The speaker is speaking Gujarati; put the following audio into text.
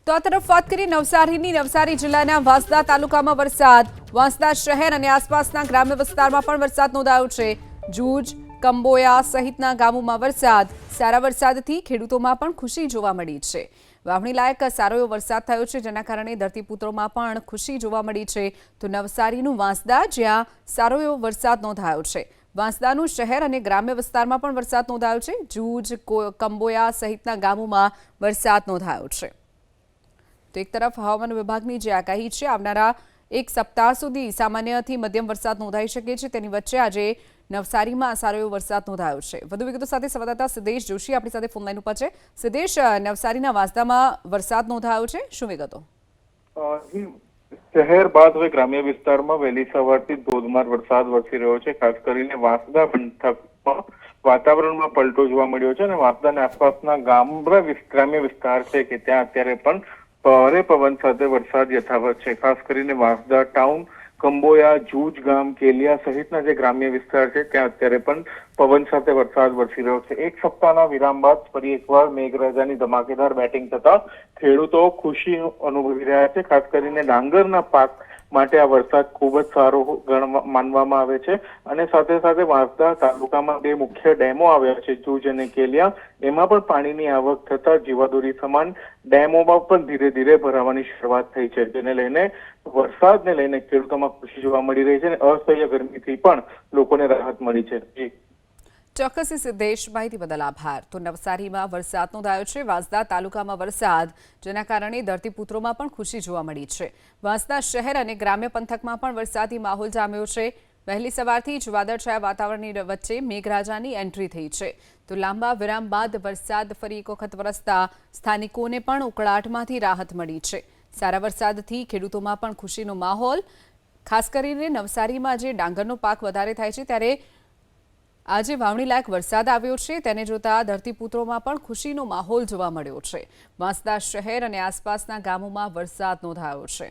તો આ તરફ વાત કરીએ નવસારી જિલ્લાના વાંસદા તાલુકામાં વરસાદ। વાંસદા શહેર અને આસપાસના ગ્રામ્ય વિસ્તારમાં પણ વરસાદ નોંધાયો છે। જૂજ, કંબોયા સહિતના ગામોમાં વરસાદ। સારા વરસાદથી ખેડૂતોમાં પણ ખુશી જોવા મળી છે। વાવણી લાયક સારો એવો વરસાદ થયો છે, જેના કારણે ધરતીપુત્રોમાં પણ ખુશી જોવા મળી છે। તો નવસારીનું વાંસદા, જ્યાં સારો એવો વરસાદ નોંધાયો છે। વાંસદાનું શહેર અને ગ્રામ્ય વિસ્તારમાં પણ વરસાદ નોંધાયો છે। જૂજ, કંબોયા સહિતના ગામોમાં વરસાદ નોંધાયો છે। તો એક તરફ હવામાન વિભાગની જે આગાહી છે, આવનારા એક સપ્તાહ સુધી સામાન્યથી મધ્યમ વરસાદ નોંધાઈ શકે છે, તેની વચ્ચે આજે નવસારીમાં સારો એવો વરસાદ નોંધાયો છે। વધુ વિગતો સાથે સંવાદદાતા સિદ્દેશ જોશી આપણી સાથે ફોન લાઈન ઉપર છે। સિદ્દેશ, નવસારીના વાંસદામાં વરસાદ નોંધાયો છે, શું વિગતો? શહેર બાદ હવે ગ્રામ્ય વિસ્તારમાં વહેલી સવારથી ધોધમાર વરસાદ વરસી રહ્યો છે। ખાસ કરીને વાંસદા પંથકમાં વાતાવરણમાં પલટો જોવા મળ્યો છે અને વાંસદાના આસપાસના ગ્રામ્ય વિસ્તાર છે કે ત્યાં અત્યારે પણ ભારે પવન સાથે વરસાદ યથાવત છે। ખાસ કરીને વાંસદા ટાઉન, કંબોયા, જૂજ ગામ, કેલિયા સહિતના જે ગ્રામ્ય વિસ્તાર છે ત્યાં અત્યારે પણ પવન સાથે વરસાદ વરસી રહ્યો છે। એક સપ્તાહના વિરામ બાદ ફરી એકવાર મેઘરાજાની ધમાકેદાર બેટિંગ થતા ખેડૂતો ખુશી અનુભવી રહ્યા છે। ખાસ કરીને ડાંગરના પાક માટે આ વરસાદ ખૂબ જ સારો માનવામાં આવે છે અને સાથે સાથે વાંસદા તાલુકામાં બે મુખ્ય ડેમો આવ્યા છે, જૂજ અને કેલિયા। એમાં પણ પાણીની આવક થતા જીવાદોરી સમાન ડેમોમાં પણ ધીરે ધીરે ભરાવાની શરૂઆત થઈ છે, જેને લઈને વરસાદને લઈને ખેડૂતોમાં ખુશી જોવા મળી રહી છે અને અસહ્ય ગરમીથી પણ લોકોને રાહત મળી છે। ચોક્કસ સિદ્દેશ, માહિતી બદલ આભાર। તો નવસારીમાં વરસાદ નોંધાયો છે, વાંસદા તાલુકામાં વરસાદ, જેના કારણે ધરતીપુત્રોમાં પણ ખુશી જોવા મળી છે। વાંસદા શહેર અને ગ્રામ્ય પંથકમાં પણ વરસાદી માહોલ જામ્યો છે। વહેલી સવારથી જ વાદળછાયા વાતાવરણની વચ્ચે મેઘરાજાની એન્ટ્રી થઈ છે। તો લાંબા વિરામ બાદ વરસાદ ફરી એક વખત વરસતા સ્થાનિકોને પણ ઉકળાટમાંથી રાહત મળી છે। સારા વરસાદથી ખેડૂતોમાં પણ ખુશીનો માહોલ। ખાસ કરીને નવસારીમાં જે ડાંગરનો પાક વધારે થાય છે, ત્યારે આજે વાવણી લાયક વરસાદ આવ્યો છે, તેને જોતા ધરતીપુત્રોમાં પણ ખુશીનો માહોલ જોવા મળ્યો છે। વાંસદા શહેર અને આસપાસના ગામોમાં વરસાદ નોંધાયો છે।